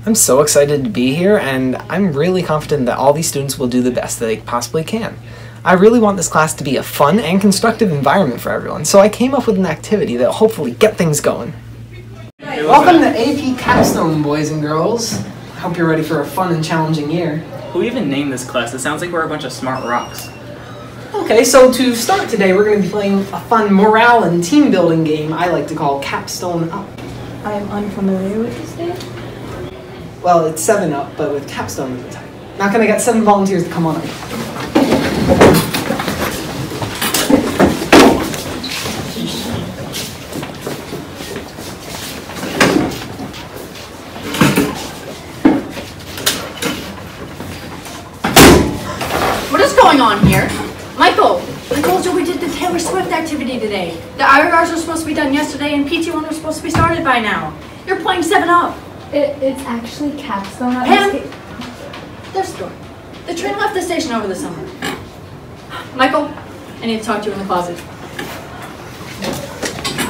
I'm so excited to be here, and I'm really confident that all these students will do the best that they possibly can. I really want this class to be a fun and constructive environment for everyone, so I came up with an activity that will hopefully get things going. Welcome to AP Capstone, boys and girls. I hope you're ready for a fun and challenging year. Who even named this class? It sounds like we're a bunch of smart rocks. Okay, so to start today, we're going to be playing a fun morale and team building game I like to call Capstone Up. I am unfamiliar with this game. Well, it's 7 Up, but with Capstone at the time. Not going to get 7 volunteers to come on up. What is going on here? Michael, I told you we did the Taylor Swift activity today. The IRRs were supposed to be done yesterday and PT1 was supposed to be started by now. You're playing 7 Up. It's actually Capstone. Pam, there's the door. The train left the station over the summer. Michael, I need to talk to you in the closet.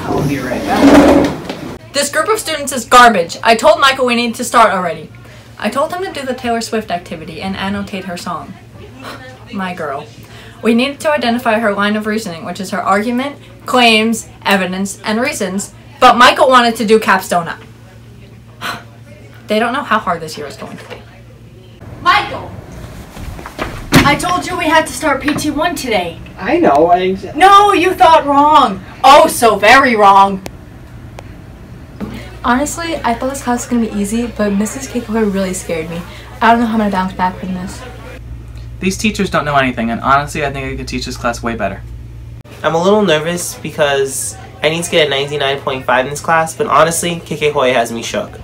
I'll be right back. This group of students is garbage. I told Michael we need to start already. I told him to do the Taylor Swift activity and annotate her song. My girl. We needed to identify her line of reasoning, which is her argument, claims, evidence, and reasons, but Michael wanted to do Capstone Up. They don't know how hard this year is going to be. Michael! I told you we had to start PT1 today. I know, No, you thought wrong. Oh, so very wrong. Honestly, I thought this class was going to be easy, but Mrs. Kikoy really scared me. I don't know how I'm going to bounce back from this. These teachers don't know anything, and honestly, I think I could teach this class way better. I'm a little nervous because I need to get a 99.5 in this class, but honestly, KK Hoya has me shook.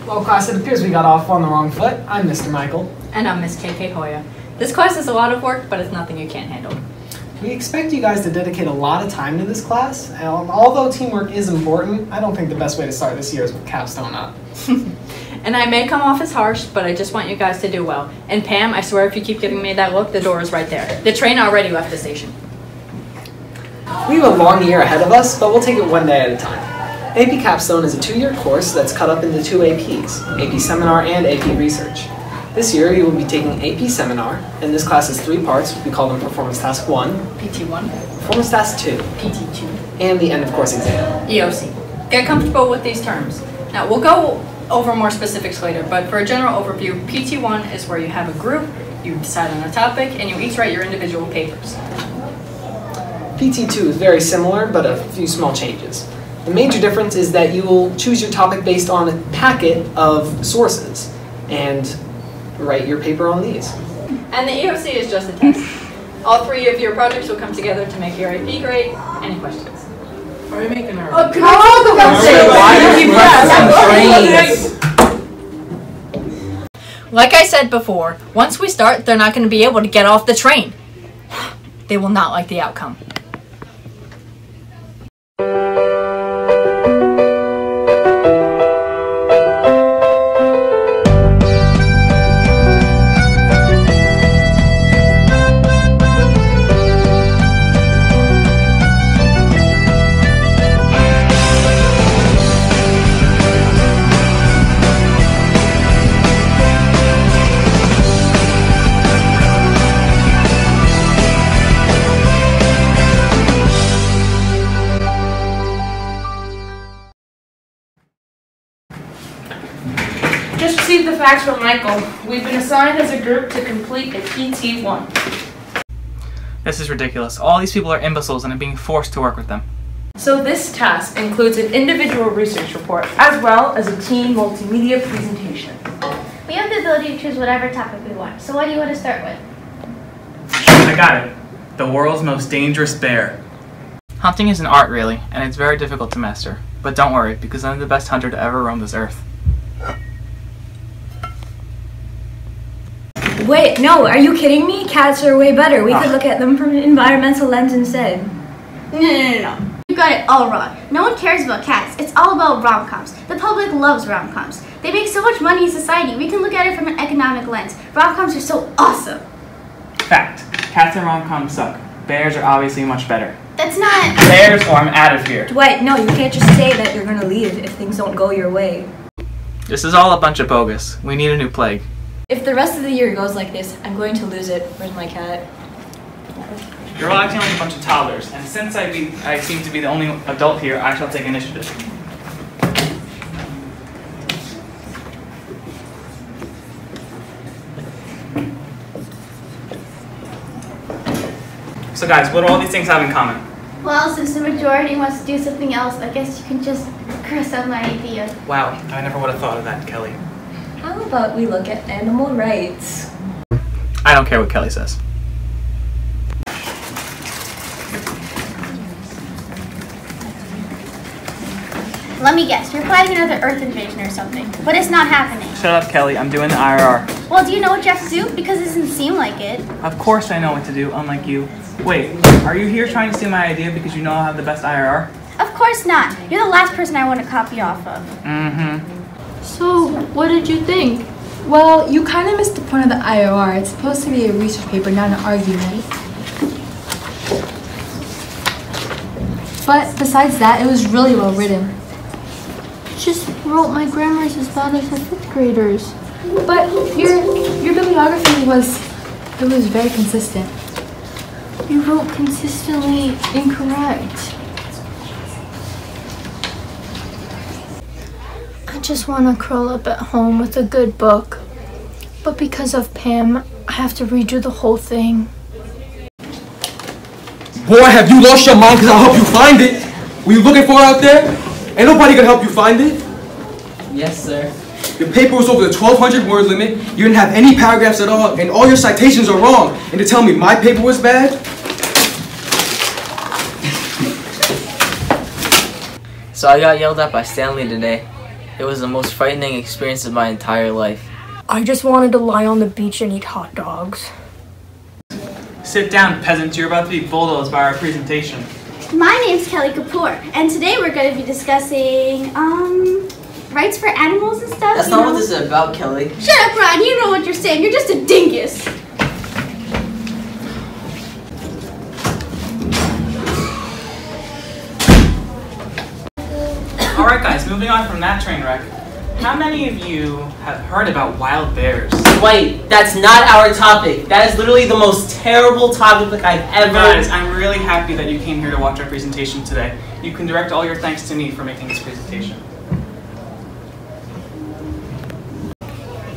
Well, class, it appears we got off on the wrong foot. I'm Mr. Michael. And I'm Miss KK Hoya. This class is a lot of work, but it's nothing you can't handle. We expect you guys to dedicate a lot of time to this class. Although teamwork is important, I don't think the best way to start this year is with Capstone Up. And I may come off as harsh, but I just want you guys to do well. And Pam, I swear if you keep giving me that look, the door is right there. The train already left the station. We have a long year ahead of us, but we'll take it one day at a time. AP Capstone is a 2-year course that's cut up into 2 APs, AP Seminar and AP Research. This year you will be taking AP Seminar, and this class has 3 parts. We call them Performance Task 1, PT1, Performance Task 2, PT2, and the End of Course Exam. EOC. Get comfortable with these terms. Now we'll go over more specifics later, but for a general overview, PT1 is where you have a group, you decide on a topic, and you each write your individual papers. PT2 is very similar, but a few small changes. The major difference is that you will choose your topic based on a packet of sources and write your paper on these. And the EOC is just a test. All 3 of your projects will come together to make your AP grade. Any questions? Are you making her? Oh, like I said before, once we start, they're not going to be able to get off the train. They will not like the outcome. Just received the facts from Michael. We've been assigned as a group to complete a PT1. This is ridiculous. All these people are imbeciles and I'm being forced to work with them. So this task includes an individual research report as well as a team multimedia presentation. We have the ability to choose whatever topic we want. So what do you want to start with? I got it. The world's most dangerous bear. Hunting is an art, really, and it's very difficult to master. But don't worry, because I'm the best hunter to ever roam this earth. Wait, no, are you kidding me? Cats are way better. We could look at them from an environmental lens instead. No. You got it all wrong. No one cares about cats. It's all about rom-coms. The public loves rom-coms. They make so much money in society. We can look at it from an economic lens. Rom-coms are so awesome. Fact. Cats and rom-coms suck. Bears are obviously much better. That's not... Bears or I'm out of here. Dwight, no, you can't just say that you're gonna leave if things don't go your way. This is all a bunch of bogus. We need a new plague. If the rest of the year goes like this, I'm going to lose it. Where's my cat? You're all acting like a bunch of toddlers, and since I seem to be the only adult here, I shall take initiative. So guys, what do all these things have in common? Well, since the majority wants to do something else, I guess you can just curse out my idea. Wow, I never would have thought of that, Kelly. How about we look at animal rights? I don't care what Kelly says. Let me guess, you're planning another Earth invasion or something, but it's not happening. Shut up, Kelly. I'm doing the IRR. Well, do you know what you have to do? Because it doesn't seem like it. Of course I know what to do, unlike you. Wait, are you here trying to steal my idea because you know I'll have the best IRR? Of course not. You're the last person I want to copy off of. Mm-hmm. So, what did you think? Well, you kind of missed the point of the IOR. It's supposed to be a research paper, not an argument. But besides that, it was really well written. Just wrote my grammars as bad as the 5th graders. But your bibliography was very consistent. You wrote consistently incorrect. I just want to curl up at home with a good book. But because of Pam, I have to redo the whole thing. Boy, have you lost your mind because I'll help you find it. What you looking for out there? Ain't nobody gonna help you find it. Yes, sir. Your paper was over the 1,200 word limit, you didn't have any paragraphs at all, and all your citations are wrong. And to tell me my paper was bad? So I got yelled at by Stanley today. It was the most frightening experience of my entire life. I just wanted to lie on the beach and eat hot dogs. Sit down, peasants. You're about to be bulldozed by our presentation. My name's Kelly Kapoor, and today we're going to be discussing, rights for animals and stuff. That's not what this is about, Kelly. Shut up, Ryan. You know what you're saying. You're just a dingus. Alright guys, moving on from that train wreck. How many of you have heard about wild bears? Wait, that's not our topic. That is literally the most terrible topic I've ever... Guys, I'm really happy that you came here to watch our presentation today. You can direct all your thanks to me for making this presentation.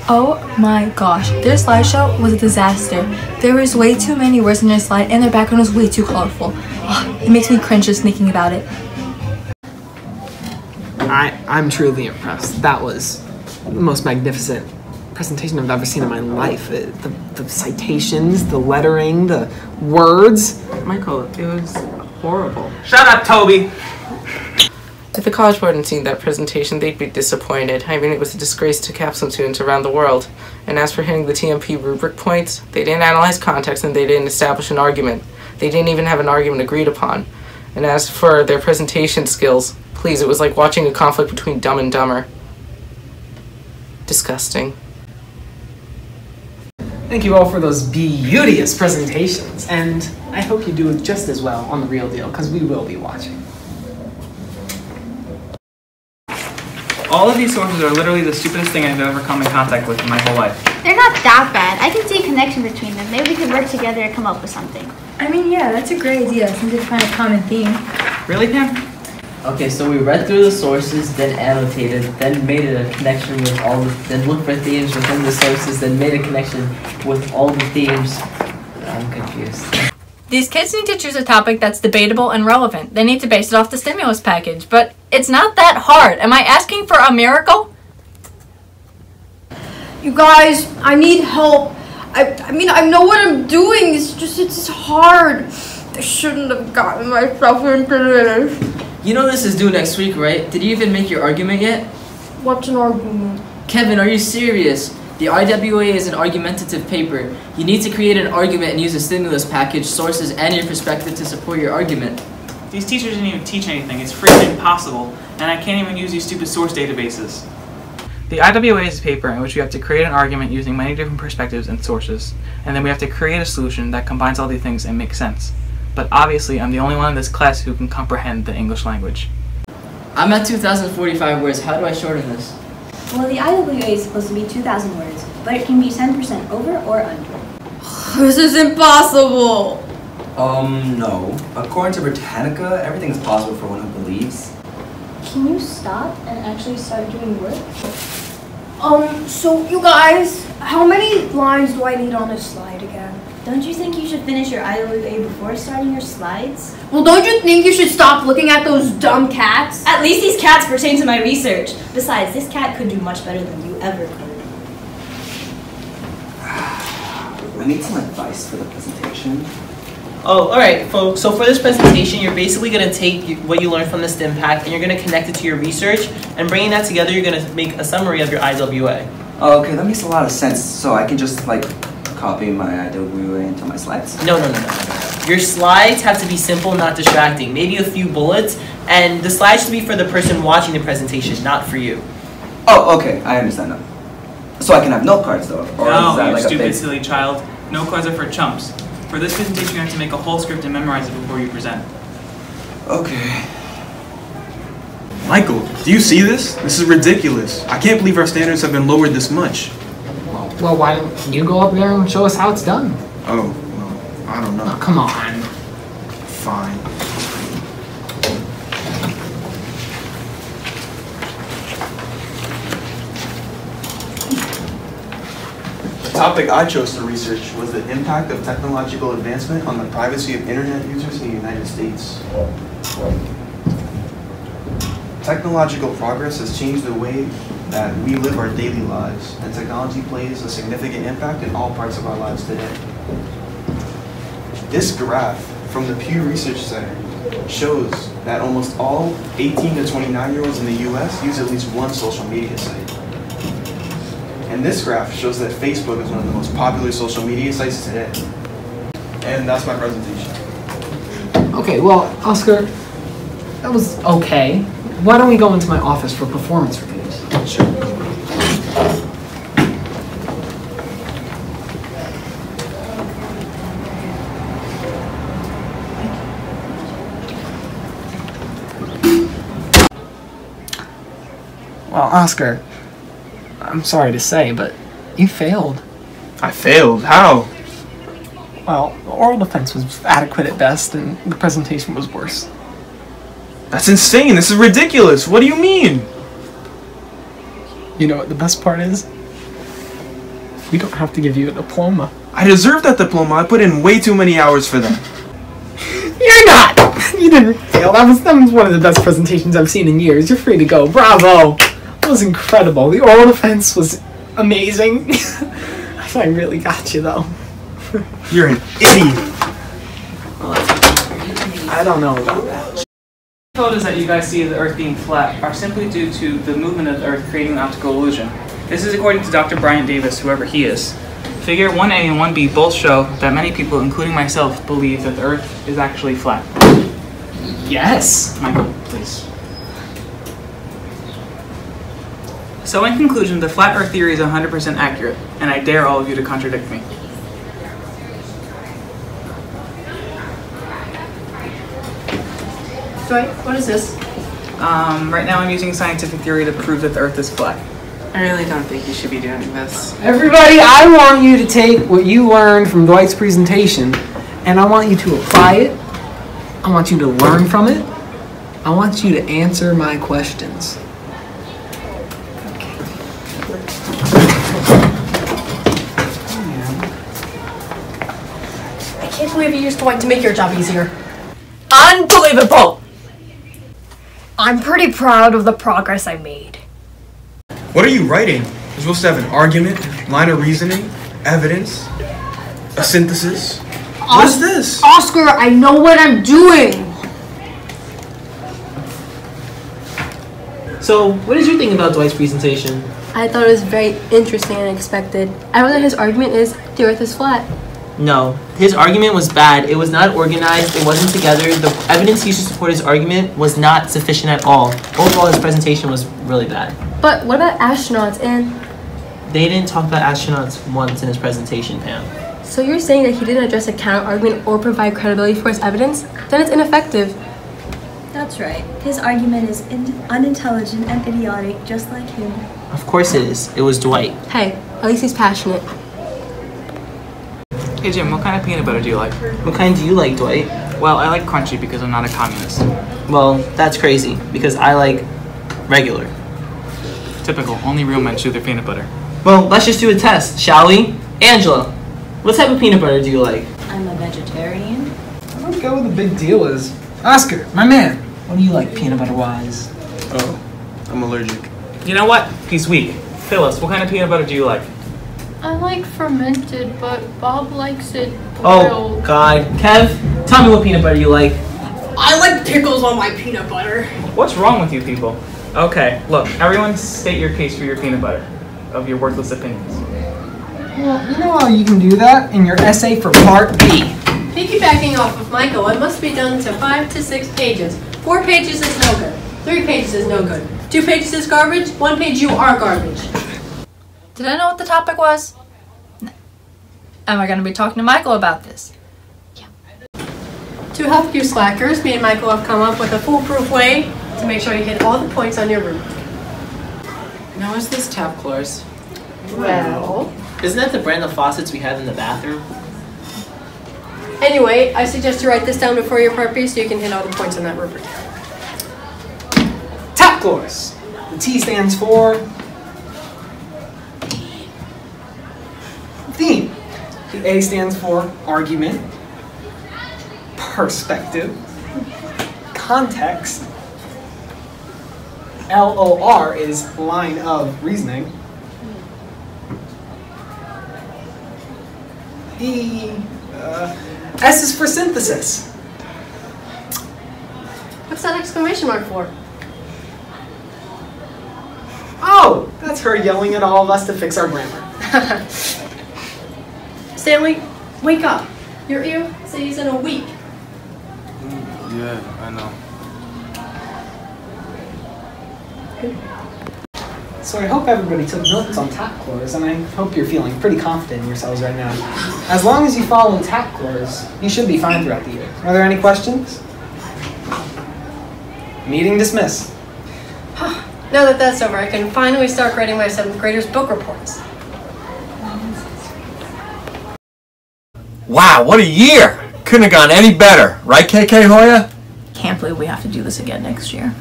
Oh my gosh, their slideshow was a disaster. There was way too many words in their slide and their background was way too colorful. Ugh, it makes me cringe just thinking about it. I'm truly impressed. That was the most magnificent presentation I've ever seen in my life. The citations, the lettering, the words. Michael, it was horrible. Shut up, Toby! If the college board had seen that presentation, they'd be disappointed. I mean, it was a disgrace to Capstone students around the world. And as for hitting the TMP rubric points, they didn't analyze context and they didn't establish an argument. They didn't even have an argument agreed upon. And as for their presentation skills, please, it was like watching a conflict between Dumb and Dumber. Disgusting. Thank you all for those beauteous presentations, and I hope you do just as well on The Real Deal, because we will be watching. All of these sources are literally the stupidest thing I've ever come in contact with in my whole life. They're not that bad. I can see a connection between them. Maybe we could work together and come up with something. I mean, yeah, that's a great idea since it's kind of a common theme. Really, Pam? Okay, so we read through the sources, then annotated, then made a connection with all the, then looked for themes within the sources, then made a connection with all the themes. I'm confused. These kids need to choose a topic that's debatable and relevant. They need to base it off the stimulus package, but it's not that hard. Am I asking for a miracle? You guys, I need help. I mean, I know what I'm doing. It's just hard. I shouldn't have gotten myself into this. You know this is due next week, right? Did you even make your argument yet? What's an argument? Kevin, are you serious? The RWA is an argumentative paper. You need to create an argument and use a stimulus package, sources, and your perspective to support your argument. These teachers didn't even teach anything. It's freaking impossible. And I can't even use these stupid source databases. The IWA is a paper in which we have to create an argument using many different perspectives and sources, and then we have to create a solution that combines all these things and makes sense. But obviously, I'm the only one in this class who can comprehend the English language. I'm at 2,045 words. How do I shorten this? Well, the IWA is supposed to be 2,000 words, but it can be 10% over or under. This is impossible! No. According to Britannica, everything is possible for one who believes. Can you stop and actually start doing work? So you guys, how many lines do I need on this slide again? Don't you think you should finish your IWA before starting your slides? Well, don't you think you should stop looking at those dumb cats? At least these cats pertain to my research. Besides, this cat could do much better than you ever could. I need some advice for the presentation. Oh, alright, folks. So for this presentation, you're basically going to take what you learned from the STEM pack and you're going to connect it to your research, and bringing that together, you're going to make a summary of your IWA. Okay, that makes a lot of sense. So I can just, like, copy my IWA into my slides? No. Your slides have to be simple, not distracting. Maybe a few bullets, and the slides should be for the person watching the presentation, not for you. Oh, okay, I understand now. So I can have note cards, though? Or No, is that you like stupid, a big... silly child. No cards are for chumps. For this presentation, you have to make a whole script and memorize it before you present. Okay. Michael, do you see this? This is ridiculous. I can't believe our standards have been lowered this much. Well, why don't you go up there and show us how it's done? Oh, well, I don't know. Oh, come on. Fine. The topic I chose to research was the impact of technological advancement on the privacy of internet users in the United States. Technological progress has changed the way that we live our daily lives, and technology plays a significant impact in all parts of our lives today. This graph from the Pew Research Center shows that almost all 18 to 29-year-olds in the US use at least one social media site. And this graph shows that Facebook is one of the most popular social media sites today. And that's my presentation. Okay, well, Oscar, that was okay. Why don't we go into my office for performance reviews? Sure. Well, Oscar, I'm sorry to say, but you failed. I failed? How? Well, the oral defense was adequate at best, and the presentation was worse. That's insane! This is ridiculous! What do you mean? You know what the best part is? We don't have to give you a diploma. I deserve that diploma. I put in way too many hours for that. You're not! You didn't fail. That was one of the best presentations I've seen in years. You're free to go. Bravo! That was incredible. The oral defense was amazing. I really got you, though. You're an idiot. I don't know about that. Photos that you guys see of the Earth being flat are simply due to the movement of the Earth creating an optical illusion. This is according to Dr. Brian Davis, whoever he is. Figure 1A and 1B both show that many people, including myself, believe that the Earth is actually flat. Yes! Michael, please. So in conclusion, the flat Earth theory is 100% accurate, and I dare all of you to contradict me. Wait, what is this? Right now I'm using scientific theory to prove that the Earth is flat. I really don't think you should be doing this. Everybody, I want you to take what you learned from Dwight's presentation, and I want you to apply it. I want you to learn from it. I want you to answer my questions. I can't believe you used Dwight to make your job easier. Unbelievable! I'm pretty proud of the progress I made. What are you writing? You're supposed to have an argument, line of reasoning, evidence, a synthesis. What is this? Oscar, I know what I'm doing! So, what did you think about Dwight's presentation? I thought it was very interesting and unexpected. I know that his argument is the Earth is flat. No, his argument was bad. It was not organized, it wasn't together. The evidence used to support his argument was not sufficient at all. Overall, his presentation was really bad. But what about astronauts and... They didn't talk about astronauts once in his presentation, Pam. So you're saying that he didn't address a counter-argument or provide credibility for his evidence? Then it's ineffective. That's right. His argument is unintelligent and idiotic, just like him. Of course it is. It was Dwight. Hey, at least he's passionate. Hey Jim, what kind of peanut butter do you like? What kind do you like, Dwight? Well, I like crunchy because I'm not a communist. Well, that's crazy, because I like regular. Typical. Only real men chew their peanut butter. Well, let's just do a test, shall we? Angela, what type of peanut butter do you like? I'm a vegetarian. I don't get what the big deal is. Oscar, my man. What do you like peanut butter-wise? Oh, I'm allergic. You know what? He's weak. Phyllis, what kind of peanut butter do you like? I like fermented, but Bob likes it Oh, boiled. God. Kev, tell me what peanut butter you like. I like pickles on my peanut butter. What's wrong with you people? Okay, look, everyone state your case for your peanut butter, of your worthless opinions. Well, you know how you can do that in your essay for Part B. Piggybacking off of Michael, it must be done to 5 to 6 pages. 4 pages is no good. 3 pages is no good. 2 pages is garbage. 1 page you are garbage. Did I know what the topic was? No. Am I going to be talking to Michael about this? Yeah. To help you slackers, me and Michael have come up with a foolproof way to make sure you hit all the points on your rubric. Now, is this tap chlorus? Well... Isn't that the brand of faucets we have in the bathroom? Anyway, I suggest you write this down before your Part B so you can hit all the points on that rubric. Tap course. The T stands for theme. The A stands for argument, perspective, context. LOR is line of reasoning. S is for synthesis. What's that exclamation mark for? Oh, that's her yelling at all of us to fix our grammar. Stanley, wake up. Your ear says in a week. Yeah, I know. So I hope everybody took notes on tap chlorus, and I hope you're feeling pretty confident in yourselves right now. As long as you follow tap chlorus, you should be fine throughout the year. Are there any questions? Meeting dismissed. Now that that's over, I can finally start grading my 7th graders' book reports. Wow, what a year! Couldn't have gone any better, right, KK Hoya? Can't believe we have to do this again next year.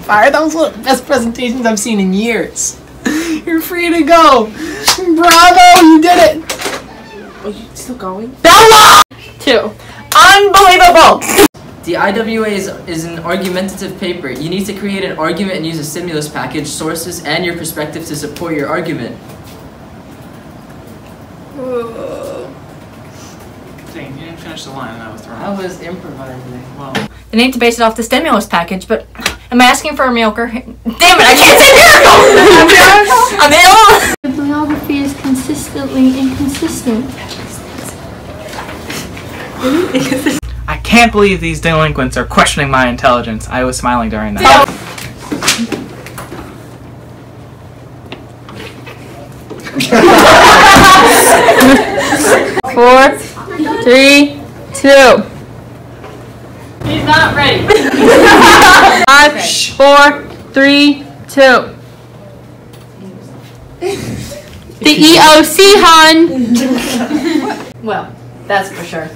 Fire. That was one of the best presentations I've seen in years. You're free to go. Bravo, you did it. Are you still going? Bella! 2. Unbelievable! The IWA is an argumentative paper. You need to create an argument and use a stimulus package, sources, and your perspective to support your argument. Dang, you didn't finish the line and I was thrown. I was improvising. Well, They need to base it off the stimulus package, but am I asking for a miracle? Damn it, I can't say miracle! A miracle! Bibliography is consistently inconsistent. I can't believe these delinquents are questioning my intelligence. I was smiling during that. 4, 3, 2. He's not ready. 5, 4, 3, 2. The EOC, hon. Well, that's for sure.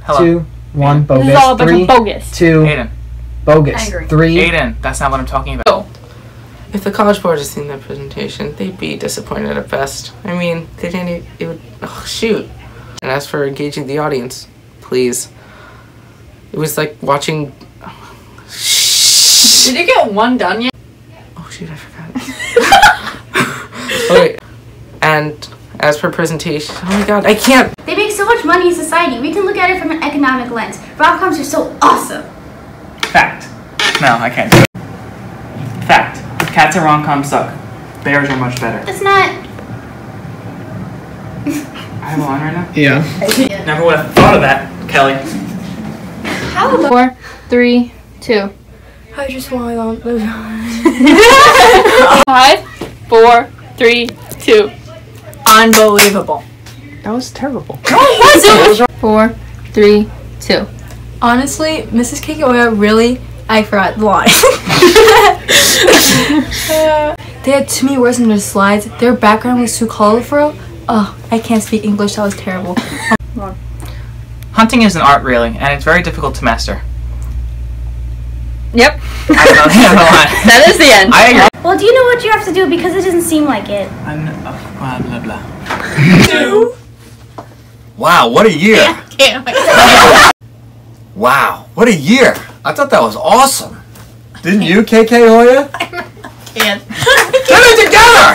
Hello. 2, 1, bogus. This is all a bunch of 3, bogus. 2, Aiden. bogus. Angry. 3. Aiden, that's not what I'm talking about. If the College Board has seen that presentation, they'd be disappointed at best. I mean, they didn't it would, oh, shoot. And as for engaging the audience, please. It was like watching... Did you get one done yet? Oh shoot, I forgot. And as per presentation, oh my god, I can't. They make so much money in society. We can look at it from an economic lens. Rom-coms are so awesome. Fact. No, I can't do it. Fact. Cats and rom-coms suck. Bears are much better. That's not... I have a line right now? Yeah. Never would have thought of that, Kelly. How about 4, 3, 2. I just want on 5, 4, 3, 2. Unbelievable. That was terrible. No, it wasn't. 4, 3, 2. Honestly, Mrs. Keikoya really, I forgot the line. They had too many words in their slides. Their background was too colorful. Oh, I can't speak English. That was terrible. Hunting is an art, really, and it's very difficult to master. Yep. I don't know the end of the line. That is the end. I agree. Well, do you know what you have to do? Because it doesn't seem like it. Blah, blah, blah. Wow, what a year! Can't wait. Wow, what a year! I thought that was awesome. Didn't you, KK Hoya? Can't. Get it together!